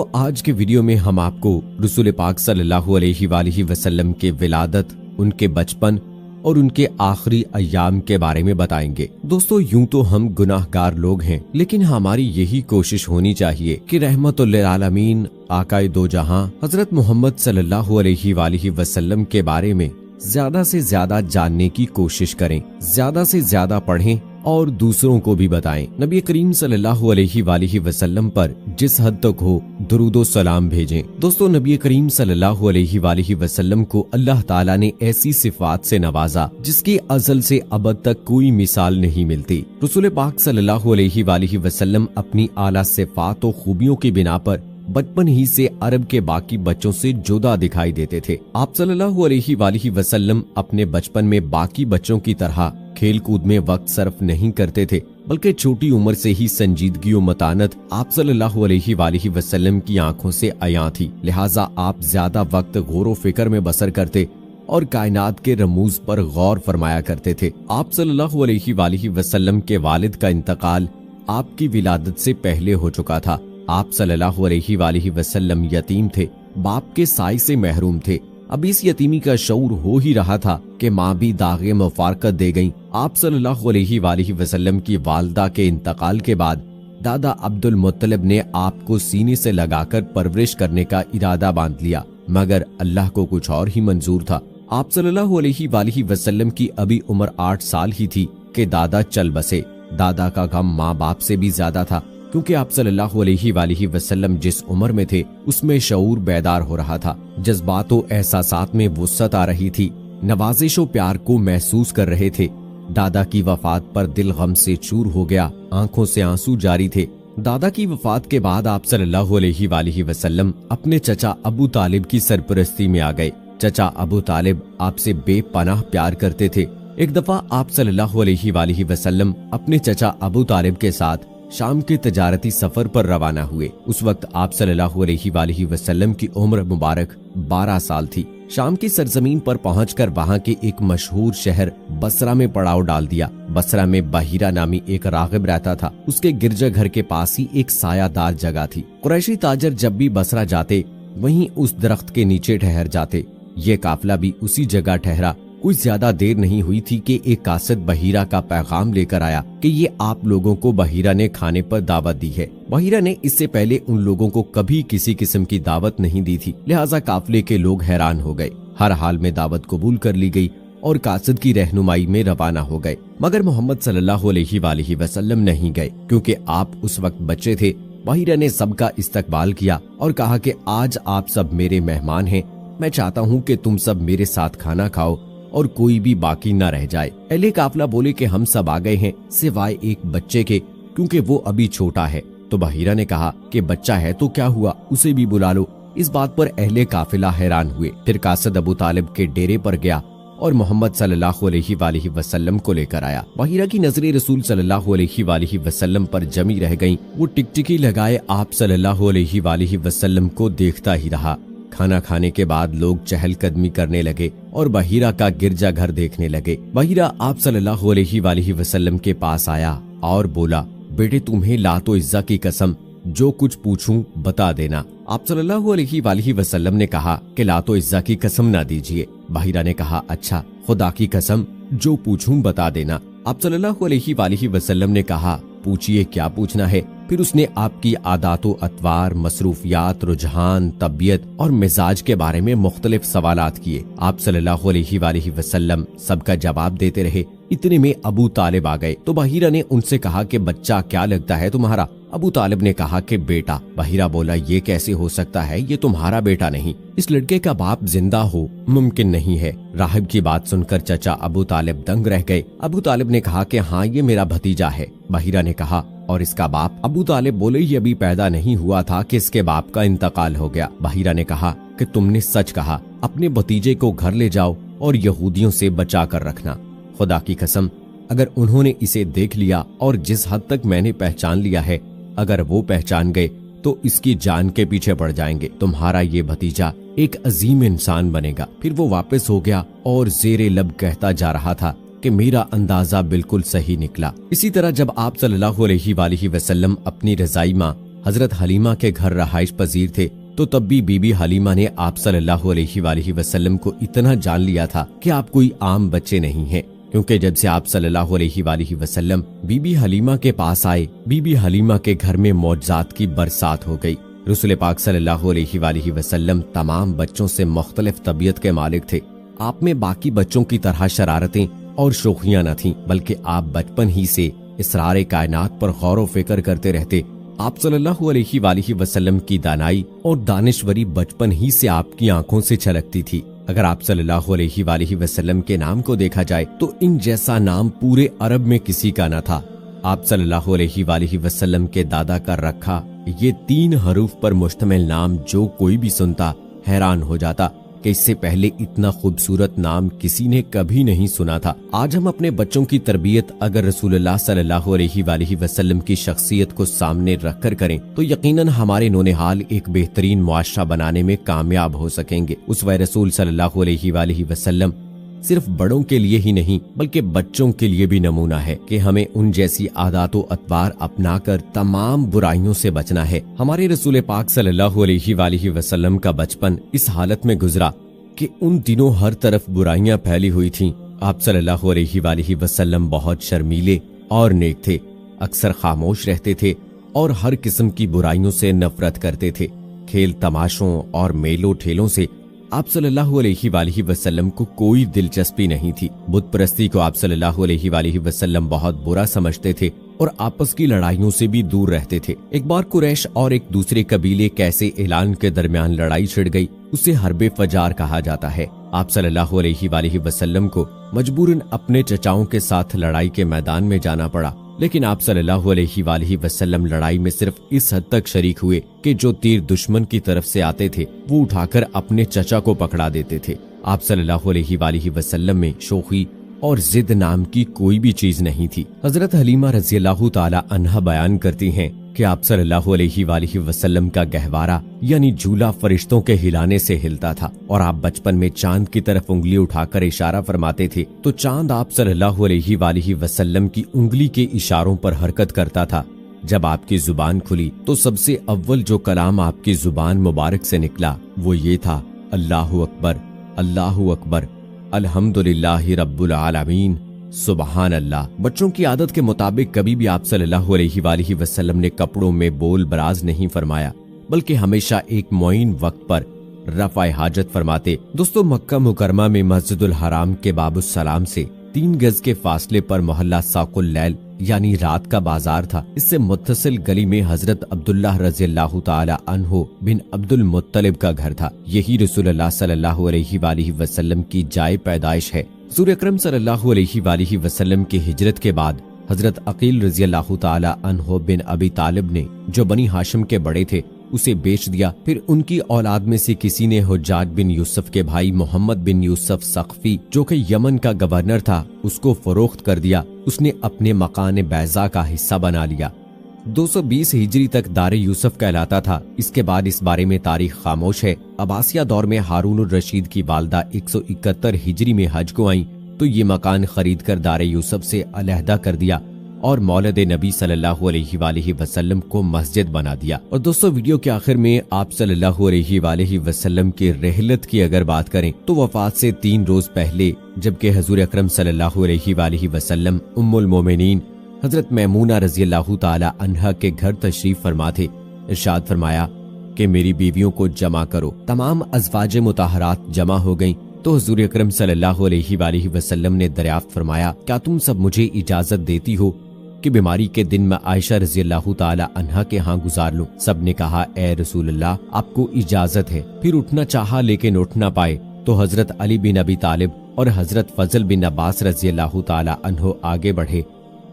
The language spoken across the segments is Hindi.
दोस्तों आज के वीडियो में हम आपको रसूल पाक सल्लल्लाहु अलैहि वसल्लम के विलादत, उनके बचपन और उनके आखिरी अय्याम के बारे में बताएंगे। दोस्तों यूं तो हम गुनाहगार लोग हैं, लेकिन हमारी यही कोशिश होनी चाहिए कि रहमतुल आलमीन आकाए दो जहां हजरत मोहम्मद सल्लल्लाहु अलैहि वसल्लम के बारे में ज्यादा से ज्यादा जानने की कोशिश करें, ज्यादा से ज्यादा पढ़ें और दूसरों को भी बताएं। नबी करीम सल्लल्लाहु अलैहि वसल्लम पर जिस हद तक हो दुरूदो सलाम भेजें। दोस्तों नबी करीम सल्लल्लाहु अलैहि वसल्लम को अल्लाह ताला ने ऐसी सिफात से नवाजा जिसकी अज़ल से अबद तक कोई मिसाल नहीं मिलती। रसूल पाक सल्लल्लाहु अलैहि वसल्लम अपनी आला सिफात और खूबियों की बिना पर बचपन ही से अरब के बाकी बच्चों से जुदा दिखाई देते थे। आप सल्लल्लाहु अलैहि वसल्लम अपने बचपन में बाकी बच्चों की तरह खेल कूद में वक्त सर्फ नहीं करते थे, बल्कि छोटी उम्र से ही संजीदगी और मतानत आप सल्लल्लाहु अलैहि वसल्लम की आंखों से अयां थी। लिहाजा आप ज्यादा वक्त गौर फिक्र में बसर करते और कायनात के रमूज पर गौर फरमाया करते थे। आप सल्लल्लाहु अलैहि वसल्लम के वालिद का इंतकाल आपकी विलादत से पहले हो चुका था। आप सल्लल्लाहु अलैहि वसल्लम यतीम थे, बाप के साय से महरूम थे। अब इस यतीमी का शऊर हो ही रहा था कि माँ भी दागे मुफारकत दे गईं। आप सल्लल्लाहु अलैहि वसल्लम की वालदा के इंतकाल के बाद दादा अब्दुल मुत्तलिब ने आपको सीने से लगाकर परवरिश करने का इरादा बांध लिया, मगर अल्लाह को कुछ और ही मंजूर था। आप सल्लल्लाहु अलैहि वसल्लम की अभी उम्र 8 साल ही थी कि दादा चल बसे। दादा का गम माँ बाप से भी ज्यादा था, क्योंकि आप सल्लल्लाहु अलैहि वसल्लम जिस उम्र में थे उसमें शऊर बेदार हो रहा था, जज्बातों एहसासात में वुस्अत आ रही थी, नवाजिशो प्यार को महसूस कर रहे थे। दादा की वफात पर दिल गम से चूर हो गया, आंखों से आंसू जारी थे। दादा की वफात के बाद आप सल्लल्लाहु अलैहि वसल्लम अपने चचा अबू तालिब की सरपरस्ती में आ गए। चचा अबू तालिब आपसे बेपनाह प्यार करते थे। एक दफा आप सल्लल्लाहु अलैहि वसल्लम अपने चचा अबू तालिब के साथ शाम के तजारती सफर पर रवाना हुए। उस वक्त आप सल्लल्लाहु अलैहि वसल्लम की उम्र मुबारक 12 साल थी। शाम की सरजमीन पर पहुंचकर वहां के एक मशहूर शहर बसरा में पड़ाव डाल दिया। बसरा में बहीरा नामी एक रागिब रहता था। उसके गिरजा घर के पास ही एक सायादार जगह थी। कुरैशी ताजर जब भी बसरा जाते वहीं उस दरख्त के नीचे ठहर जाते। ये काफिला भी उसी जगह ठहरा। कुछ ज्यादा देर नहीं हुई थी कि एक कासिद बहीरा का पैगाम लेकर आया कि ये आप लोगों को बहीरा ने खाने पर दावत दी है। बहीरा ने इससे पहले उन लोगों को कभी किसी किस्म की दावत नहीं दी थी, लिहाजा काफिले के लोग हैरान हो गए। हर हाल में दावत कबूल कर ली गई और कासिद की रहनुमाई में रवाना हो गए, मगर मोहम्मद सल्लल्लाहु अलैहि वसल्लम नहीं गए, क्योंकि आप उस वक्त बच्चे थे। बहीरा ने सबका इस्तकबाल किया और कहा कि आज आप सब मेरे मेहमान हैं, मैं चाहता हूँ कि तुम सब मेरे साथ खाना खाओ और कोई भी बाकी न रह जाए। अहले काफिला बोले कि हम सब आ गए हैं सिवाय एक बच्चे के, क्योंकि वो अभी छोटा है। तो बहीरा ने कहा कि बच्चा है तो क्या हुआ, उसे भी बुला लो। इस बात पर अहले काफिला हैरान हुए। फिर कासिद अबू तालिब के डेरे पर गया और मोहम्मद सल्लल्लाहु अलैहि वसल्लम को लेकर आया। बहीरा की नजरें रसूल सल्लल्लाहु अलैहि वसल्लम पर जमी रह गईं। वो टिकटिकी लगाए आप सल्लल्लाहु अलैहि वसल्लम को देखता ही रहा। खाना खाने के बाद लोग चहलकदमी करने लगे और बहीरा का गिरजा घर देखने लगे। बहीरा आप सल्लल्लाहु अलैहि वसल्लम के पास आया और बोला, बेटे तुम्हें लातो इज्जा की कसम जो कुछ पूछूं बता देना। आप सल्लल्लाहु अलैहि वसल्लम ने कहा कि लातो इज्जा की कसम ना दीजिए। बहीरा ने कहा, अच्छा खुदा की कसम जो पूछूं बता देना। आप सल्लल्लाहु अलैहि वसल्लम ने कहा, पूछिए क्या पूछना है। फिर उसने आपकी आदातो अतवार, मसरूफियात, रुझान, तबीयत और मिजाज के बारे में मुख्तलिफ सवालात किए। आप सल्लल्लाहु अलैहि वसल्लम सबका जवाब देते रहे। इतने में अबू तालिब आ गए तो बहीरा ने उनसे कहा कि बच्चा क्या लगता है तुम्हारा। अबू तालिब ने कहा कि बेटा। बहीरा बोला, ये कैसे हो सकता है, ये तुम्हारा बेटा नहीं, इस लड़के का बाप जिंदा हो मुमकिन नहीं है। राहिब की बात सुनकर चचा अबू तालिब दंग रह गए। अबू तालिब ने कहा कि हाँ ये मेरा भतीजा है। बहीरा ने कहा, और इसका बाप? अबू तालिब बोले, ये अभी पैदा नहीं हुआ था कि इसके बाप का इंतकाल हो गया। बहीरा ने कहा कि तुमने सच कहा, अपने भतीजे को घर ले जाओ और यहूदियों से बचा कर रखना। खुदा की कसम अगर उन्होंने इसे देख लिया और जिस हद तक मैंने पहचान लिया है, अगर वो पहचान गए तो इसकी जान के पीछे पड़ जाएंगे। तुम्हारा ये भतीजा एक अजीम इंसान बनेगा। फिर वो वापस हो गया और जेरे लब कहता जा रहा था कि मेरा अंदाजा बिल्कुल सही निकला। इसी तरह जब आप सल्लल्लाहु अलैहि वसल्लम अपनी रजाई माँ हजरत हलीमा के घर रहाइश पजीर थे, तो तब भी बीबी हलीमा ने आप सल्लल्लाहु अलैहि वसल्लम को इतना जान लिया था कि आप कोई आम बच्चे नहीं हैं, क्योंकि जब से आप सल्लल्लाहु अलैहि वसल्लम बीबी हलीमा के पास आए, बीबी हलीमा के घर में मौजज़ात की बरसात हो गई। रसूल पाक सल्लल्लाहु अलैहि वसल्लम तमाम बच्चों से मुख्तलिफ तबीयत के मालिक थे। आप में बाकी बच्चों की तरह शरारतें और शोखियां न थीं, बल्कि आप बचपन ही से इसरार कायनात पर गौर व फिक्र करते रहते। आप सल्लल्लाहु अलैहि वसल्लम की दानाई और दानिशवरी बचपन ही से आपकी आंखों से छलकती थी। अगर आप सल्लल्लाहु अलैहि वसल्लम के नाम को देखा जाए तो इन जैसा नाम पूरे अरब में किसी का न था। आप सल्लल्लाहु अलैहि वसल्लम के दादा का रखा ये 3 हरूफ पर मुश्तमिल नाम जो कोई भी सुनता हैरान हो जाता कि इससे पहले इतना खूबसूरत नाम किसी ने कभी नहीं सुना था। आज हम अपने बच्चों की तरबियत अगर रसूलुल्लाह सल्लल्लाहु अलैहि वसल्लम की शख्सियत को सामने रखकर करें तो यकीनन हमारे नौनिहाल एक बेहतरीन मुआशरा बनाने में कामयाब हो सकेंगे। उसवे रसूल सल्लल्लाहु अलैहि वसल्लम सिर्फ बड़ों के लिए ही नहीं बल्कि बच्चों के लिए भी नमूना है कि हमें उन जैसी आदात व अतवार अपनाकर तमाम बुराइयों से बचना है। हमारे रसूल पाक सल्लल्लाहु अलैहि वसल्लम का बचपन इस हालत में गुजरा कि उन दिनों हर तरफ बुराइयां फैली हुई थीं। आप सल्लल्लाहु अलैहि वसल्लम बहुत शर्मीले और नेक थे, अक्सर खामोश रहते थे और हर किस्म की बुराइयों से नफरत करते थे। खेल तमाशों और मेलों ठेलों से आप सल्लल्लाहु अलैहि वसल्लम को कोई दिलचस्पी नहीं थी। बुत परस्ती को आप सल्लल्लाहु अलैहि वसल्लम बहुत बुरा समझते थे और आपस की लड़ाइयों से भी दूर रहते थे। एक बार कुरैश और एक दूसरे कबीले कैसे ऐलान के दरमियान लड़ाई छिड़ गई, उसे हर्बे फजार कहा जाता है। आप सल्लल्लाहु अलैहि वसल्लम को मजबूरन अपने चचाओं के साथ लड़ाई के मैदान में जाना पड़ा, लेकिन आप सल्लल्लाहु अलैहि वसल्लम लड़ाई में सिर्फ इस हद तक शरीक हुए कि जो तीर दुश्मन की तरफ से आते थे वो उठाकर अपने चचा को पकड़ा देते थे। आप सल्लल्लाहु अलैहि वसल्लम में शोखी और जिद नाम की कोई भी चीज नहीं थी। हजरत हलीमा रज़ियल्लाहु ताला अन्हा बयान करती हैं कि आप सल्लल्लाहु अलैहि वसल्लम का गहवारा यानी झूला फरिश्तों के हिलाने से हिलता था और आप बचपन में चांद की तरफ उंगली उठाकर इशारा फरमाते थे तो चांद आप सल्लल्लाहु अलैहि वसल्लम की उंगली के इशारों पर हरकत करता था। जब आपकी जुबान खुली तो सबसे अव्वल जो कलाम आपकी जुबान मुबारक से निकला वो ये था, अल्लाहु अकबर, अल्लाहु अकबर, अल्हम्दुलिल्लाहि रब्बुल आलमीन, सुबहान अल्लाह। बच्चों की आदत के मुताबिक कभी भी आप सल्लल्लाहु अलैहि वसल्लम ने कपड़ों में बोल बराज नहीं फरमाया, बल्कि हमेशा एक मुअय्यन वक्त पर रफ़ा हाजत फरमाते। दोस्तों, मक्का मुकरमा में मस्जिदुल हराम के बाबुस सलाम से 3 गज के फासले पर मोहल्ला साकुल लैल यानी रात का बाजार था। इससे मुत्तसिल गली में हजरत अब्दुल्लाह रज़ियल्लाहु ताला अन्हु बिन अब्दुल मुत्तलिब का घर था। यही रसूलुल्लाह सल्लल्लाहु अलैहि वसल्लम की जाए पैदाइश है। हुज़ूर अकरम सल्लल्लाहु अलैहि वसल्लम की हिजरत के बाद हजरत अकील रज़ियल्लाहु ताला अन्हु बिन अबी तालिब ने जो बनी हाशिम के बड़े थे उसे बेच दिया। फिर उनकी औलाद में से किसी ने हुज्जाज बिन यूसुफ के भाई मोहम्मद बिन यूसुफ सख्फी जो कि यमन का गवर्नर था उसको फरोख्त कर दिया। उसने अपने मकान बैज़ा का हिस्सा बना लिया। 220 हिजरी तक दारे यूसुफ कहलाता था। इसके बाद इस बारे में तारीख खामोश है। अब्बासिया दौर में हारून रशीद की वालदा 171 हिजरी में हज को आई तो ये मकान खरीद कर दारे यूसुफ से अलहदा कर दिया और मौलद नबी सल्लल्लाहु अलैहि वसल्लम को मस्जिद बना दिया। और दोस्तों, वीडियो के आखिर में आप सल्लल्लाहु अलैहि वसल्लम की रहलत की अगर बात करें तो वफात से 3 रोज पहले जबकि हुज़ूर अकरम सल्लल्लाहु अलैहि वसल्लम उम्मुल मोमिनीन हजरत मैमूना रज़ियल्लाहु ताला अन्हा के घर तशरीफ फरमा थे, इरशाद फरमाया कि मेरी बीवियों को जमा करो। तमाम अज़वाज मुताहरात जमा हो गईं तो हुज़ूर अकरम सल्लल्लाहु अलैहि वसल्लम ने दरियाफ्त फरमाया, क्या तुम सब मुझे इजाजत देती हो कि बीमारी के दिन मैं आयशा रज़ियल्लाहु ताला अन्हा के यहाँ गुजार लूं? सब ने कहा, ए रसूलल्लाह, आपको इजाजत है। फिर उठना चाहा लेकिन उठ ना पाए तो हजरत अली बिन अबी तालिब और हजरत फजल बिन अब्बास रज़ियल्लाहु ताला अन्हु आगे बढ़े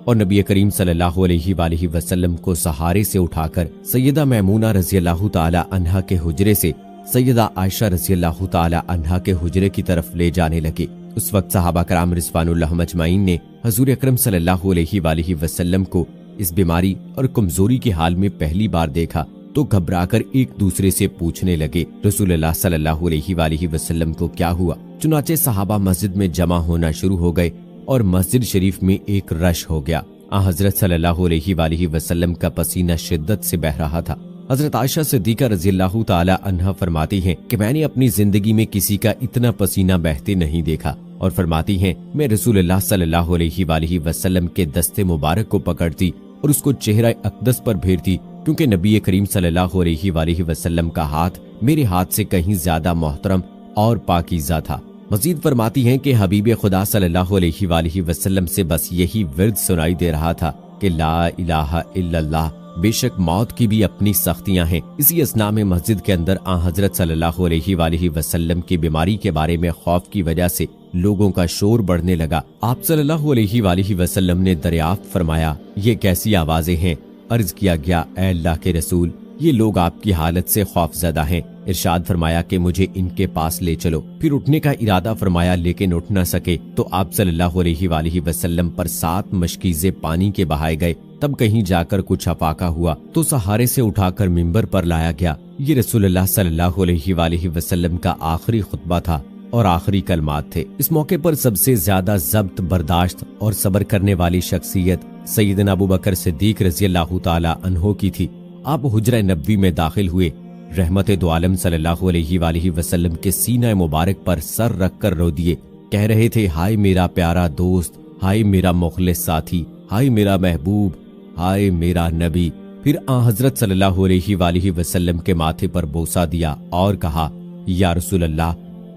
और नबी करीम सल्लल्लाहु अलैहि वसल्लम को सहारे से उठाकर सैयदा मैमूना रज़ियल्लाहु ताला अन्हा के हुजरे से सैयदा आयशा रज़ियल्लाहु ताला अन्हा के हुजरे की तरफ ले जाने लगे। उस वक्त सहाबा कराम रिज़वानुल्लाह मजमाइन ने हुज़ूर अकरम सल्लल्लाहु अलैहि वसल्लम को इस बीमारी और कमजोरी के हाल में पहली बार देखा तो घबराकर एक दूसरे से पूछने लगे, रसूलुल्लाह सल्लल्लाहु अलैहि वसल्लम को क्या हुआ? चुनाचे सहाबा मस्जिद में जमा होना शुरू हो गए और मस्जिद शरीफ में एक रश हो गया। हजरत सल्लल्लाहु अलैहि वसल्लम का पसीना शिद्दत से बह रहा था। हजरत आयशा सिद्दीका रज़ियल्लाहु ताला अन्हा फरमाती हैं कि मैंने अपनी जिंदगी में किसी का इतना पसीना बहते नहीं देखा, और फरमाती हैं मैं रसूलुल्लाह सल्लल्लाहु अलैहि वसल्लम के दस्ते मुबारक को पकड़ती और उसको चेहरा अक़दस पर फेरती, क्योंकि नबी करीम सल्लल्लाहु अलैहि वसल्लम का हाथ मेरे हाथ से कहीं ज्यादा मोहतरम और पाकीज़ा था। मजीद फरमाती हैं कि हबीब खुदा सल्लल्लाहु अलैहि वसल्लम से बस यही विर्द सुनाई दे रहा था कि ला इलाहा इल्लल्लाह, बेशक मौत की भी अपनी सख्तियां हैं। इसी असना में मस्जिद के अंदर हजरत सल्लल्लाहु अलैहि वसल्लम की बीमारी के बारे में खौफ की वजह से लोगों का शोर बढ़ने लगा। आप सल्लल्लाहु अलैहि वसल्लम ने दरियाफ्त फरमाया, ये कैसी आवाजें हैं? अर्ज किया गया, ऐ अल्लाह के रसूल, ये लोग आपकी हालत से खौफजदा हैं। इरशाद फरमाया कि मुझे इनके पास ले चलो। फिर उठने का इरादा फरमाया, लेकिन उठ न सके तो आप सल्लल्लाहु अलैहि वसल्लम पर 7 मशकीज़े पानी के बहाए गए। तब कहीं जाकर कुछ अफाका हुआ तो सहारे से उठाकर मिंबर पर लाया गया। ये रसूलुल्लाह सल्लल्लाहु अलैहि वसल्लम का आखिरी खुतबा था और आखिरी कलमात थे। इस मौके पर सबसे ज्यादा ज़ब्त, बर्दाश्त और सब्र करने वाली शख्सियत सैयदना अबू बकर सिद्दीक रज़ियल्लाहु ताला अन्हो की थी। आप हुजरा नबवी में दाखिल हुए, रहमत दो आलम सल्लल्लाहु अलैहि वसल्लम के सीना मुबारक पर सर रखकर रो दिए। कह रहे थे, हाय मेरा प्यारा दोस्त, हाय मेरा मुखलिस साथी, हाय मेरा महबूब, हाय मेरा नबी। फिर हजरत सल्लल्लाहु अलैहि वसल्लम के माथे पर बोसा दिया और कहा, या रसूल अल्लाह,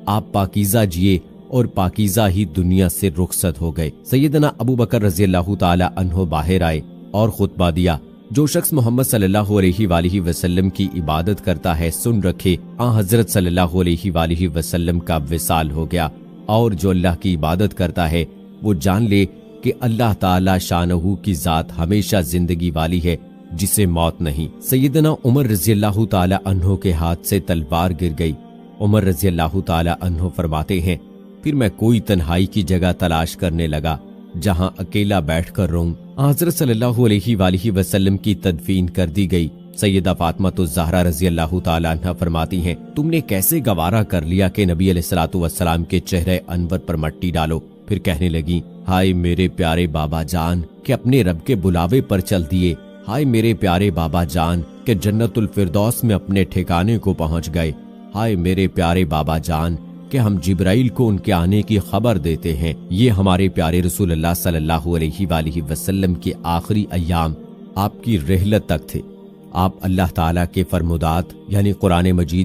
आप पाकीज़ा जिए और पाकीज़ा ही दुनिया से रुखसत हो गए। सैयदना अबू बकर रज़ियल्लाहु ताला अन्हो बाहर आए और खुतबा दिया, जो शख्स मोहम्मद सल्लल्लाहु अलैहि वसल्लम की इबादत करता है, सुन रखे, हजरत सल्लल्लाहु अलैहि वसल्लम का विसाल हो गया। और जो अल्लाह की इबादत करता है वो जान ले कि अल्लाह ताला शानहू की जात हमेशा जिंदगी वाली है, जिसे मौत नहीं। सैयदना उमर रज़ियल्लाहु ताला अन्हो के हाथ से तलवार गिर गई। उमर रज़ियल्लाहु ताला अन्हो फरमाते हैं, फिर मैं कोई तन्हाई की जगह तलाश करने लगा जहां अकेला बैठकर रोऊं। हजरत सल्लल्लाहु अलैहि वसल्लम की तदफीन कर दी गई। सैयदा फातिमा तो ज़हरा रज़ियल्लाहु ताला अन्हा फरमाती हैं, तुमने कैसे गवारा कर लिया कि नबी अलैहिस्सलातु वस्सलाम के चेहरे अनवर पर मट्टी डालो। फिर कहने लगी, हाय मेरे प्यारे बाबा जान के अपने रब के बुलावे पर चल दिए। हाय मेरे प्यारे बाबा जान के जन्नतुल फिरदौस में अपने ठिकाने को पहुंच गए। हाय मेरे प्यारे बाबा जान कि हम जिब्राइल को उनके आने की खबर देते हैं। ये हमारे प्यारे रसूलुल्लाह सल्लल्लाहु अलैहि वसल्लम के आखिरी अय्याम आपकी रहलत तक थे। आप अल्लाह ताला के फरमुदात यानी कुरान मजीद